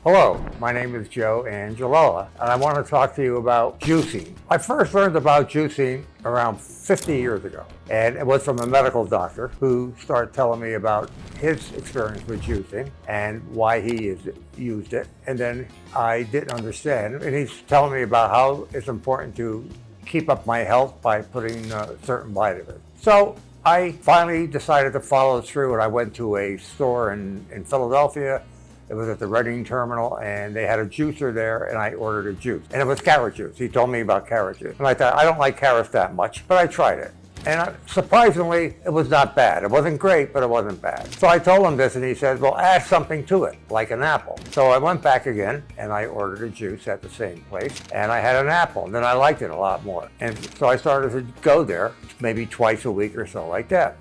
Hello, my name is Joe Angelola, and I want to talk to you about juicing. I first learned about juicing around 50 years ago, and it was from a medical doctor who started telling me about his experience with juicing and why he used it. And then I didn't understand, and he's telling me about how it's important to keep up my health by putting certain vitamins. So I finally decided to follow through, and I went to a store in Philadelphia. It was at the Reading terminal, and they had a juicer there, and I ordered a juice. And it was carrot juice. He told me about carrot juice. And I thought, I don't like carrots that much, but I tried it. And surprisingly, it was not bad. It wasn't great, but it wasn't bad. So I told him this, and he said, well, add something to it, like an apple. So I went back again, and I ordered a juice at the same place, and I had an apple. And then I liked it a lot more. And so I started to go there maybe twice a week or so like that,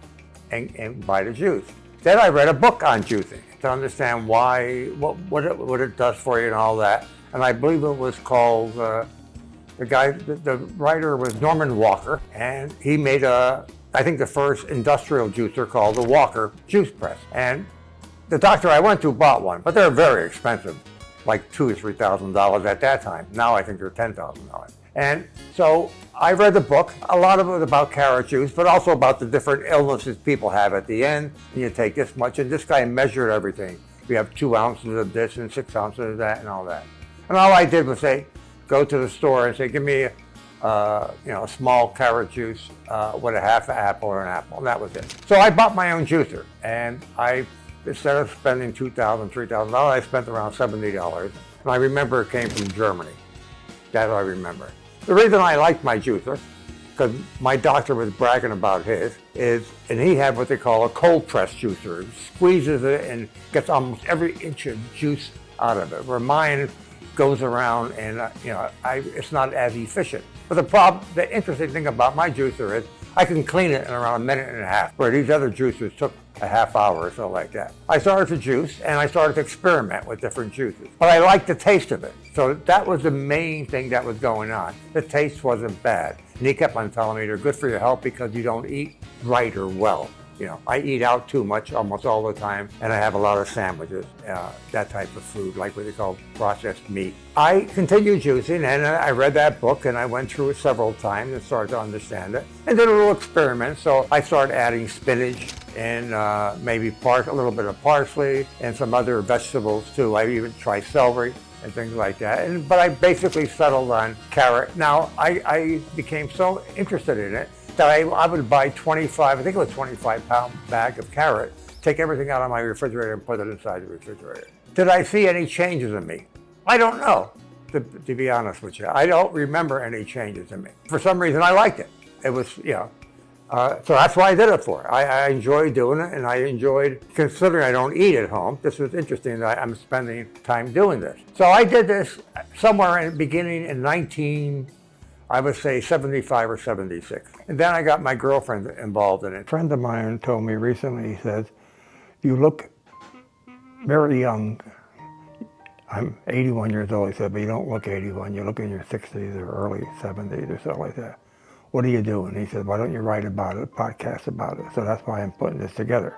and buy the juice. Then I read a book on juicing to understand why, what it does for you and all that. And I believe it was called, the writer was Norman Walker, and he made I think the first industrial juicer called the Walker juice press. And the doctor I went to bought one, but they're very expensive, like $2,000 or $3,000 at that time. Now I think they're $10,000. And so I read the book, a lot of it about carrot juice, but also about the different illnesses people have at the end. And you take this much, and this guy measured everything. We have 2 ounces of this and 6 ounces of that and all that. And all I did was say, go to the store and say, give me a small carrot juice with a half an apple or an apple, and that was it. So I bought my own juicer, and instead of spending $2,000, $3,000, I spent around $70. And I remember it came from Germany. That's what I remember. The reason I liked my juicer, because my doctor was bragging about his, and he had what they call a cold press juicer. It squeezes it and gets almost every inch of juice out of it. Where mine goes around and it's not as efficient. But the interesting thing about my juicer is I can clean it in around a minute and a half, where these other juicers took a half hour or so like that. I started to juice, and I started to experiment with different juices. But I liked the taste of it. So that was the main thing that was going on. The taste wasn't bad. And he kept on telling me they're good for your health because you don't eat right or well. I eat out too much almost all the time, and I have a lot of sandwiches, that type of food, like what they call processed meat. I continued juicing, and I read that book, and I went through it several times and started to understand it, and did a little experiment. So I started adding spinach and maybe a little bit of parsley and some other vegetables too. I even tried celery and things like that. But I basically settled on carrot. Now, I became so interested in it that I would buy 25-pound bag of carrot, take everything out of my refrigerator and put it inside the refrigerator. Did I see any changes in me? I don't know, to be honest with you. I don't remember any changes in me. For some reason, I liked it. It was, so that's why I did it for. I enjoyed doing it, and I enjoyed, considering I don't eat at home, this was interesting that I'm spending time doing this. So I did this somewhere beginning in I would say 75 or 76. And then I got my girlfriend involved in it. A friend of mine told me recently, he says, you look very young. I'm 81 years old, he said, but you don't look 81. You look in your 60s or early 70s or something like that. What are you doing? He said, why don't you write about it, a podcast about it? So that's why I'm putting this together.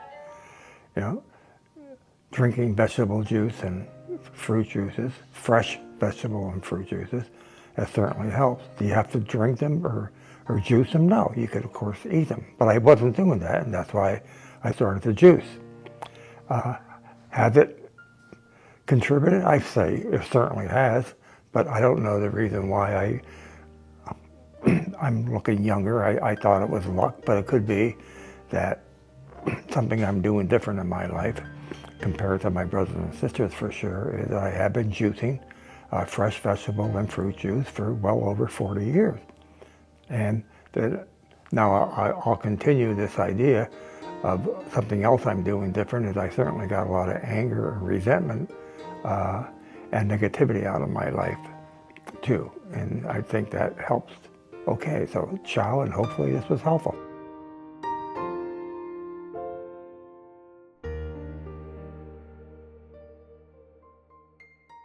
Drinking vegetable juice and fruit juices, fresh vegetable and fruit juices, that certainly helps. Do you have to drink them or juice them? No, you could of course eat them. But I wasn't doing that, and that's why I started to juice. Has it contributed? I say it certainly has, but I don't know the reason why I'm looking younger. I thought it was luck, but it could be that something I'm doing different in my life compared to my brothers and sisters for sure is I have been juicing fresh vegetable and fruit juice for well over 40 years. And now I'll continue this idea of something else I'm doing different is I certainly got a lot of anger and resentment and negativity out of my life too. And I think that helps. Okay, so ciao, and hopefully this was helpful.